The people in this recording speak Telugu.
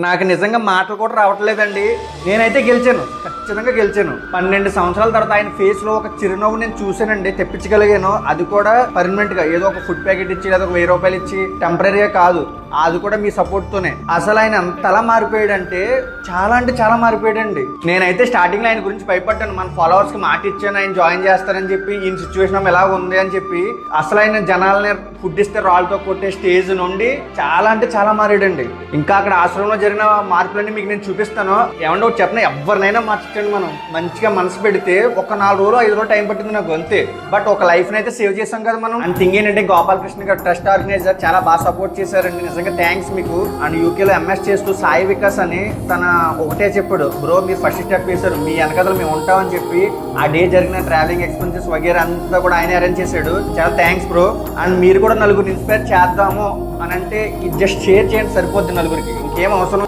నాకు నిజంగా మాటలు కూడా రావట్లేదండి. నేనైతే గెలిచాను, ఖచ్చితంగా గెలిచాను. 12 సంవత్సరాల తర్వాత ఆయన ఫేస్ లో ఒక చిరునవ్వు నేను చూసానండి, తెప్పించగలిగాను. అది కూడా పర్మనెంట్ గా, ఏదో ఒక ఫుడ్ ప్యాకెట్ ఇచ్చి లేదా ఒక 1000 రూపాయలు ఇచ్చి టెంపరీగా కాదు, అది కూడా మీ సపోర్ట్ తోనే. అసలు ఆయన అంతలా మారిపోయాడంటే చాలా అంటే చాలా మారిపోయాడండి. నేనైతే స్టార్టింగ్ లో ఆయన గురించి భయపడ్డాను. మన ఫాలోవర్స్ కి మాట ఇచ్చాను ఆయన జాయిన్ చేస్తారని చెప్పి, ఈ సిచ్యువేషన్ ఎలా ఉంది అని చెప్పి. అసలు ఆయన జనాలని ఫుడ్ ఇస్తే రాళ్ళతో కొట్టే స్టేజ్ నుండి చాలా అంటే చాలా మారాడండి. ఇంకా అక్కడ ఆశ్రమంలో జరిగిన మార్పులన్నీ మీకు నేను చూపిస్తాను. ఏమంటే ఒకటి చెప్పిన, ఎవరినైనా మార్చండి, మనం మంచిగా మనసు పెడితే ఒక 4 రోజులు 5 రోజులు టైం పట్టింది నాకు అంతే. బట్ ఒక లైఫ్ ని అయితే సేవ్ చేసాం కదా మనం. అండ్ థింగ్ ఏంటంటే, గోపాలకృష్ణ గారు ట్రస్ట్ ఆర్గనైజర్ చాలా బాగా సపోర్ట్ చేశారండి, నిజంగా థ్యాంక్స్ మీకు. అండ్ యూకేలో ఎంఎస్ చేస్తూ సాయి వికాస్ అని తన ఒకటే చెప్పాడు, బ్రో మీరు ఫస్ట్ స్టెప్ వేశారు, మీ వెనకదలు మేము ఉంటామని చెప్పి. ఆ డే జరిగిన ట్రావెలింగ్ ఎక్స్పెన్సెస్ వగేరా అంతా కూడా ఆయన అరేంజ్ చేశాడు. చాలా థ్యాంక్స్ బ్రో. అండ్ మీరు కూడా నలుగురిని ఇన్స్పైర్ చేద్దాము అని అంటే ఇది జస్ట్ షేర్ చేయండి, సరిపోద్ది నలుగురికి, ఇంకేం అవసరం.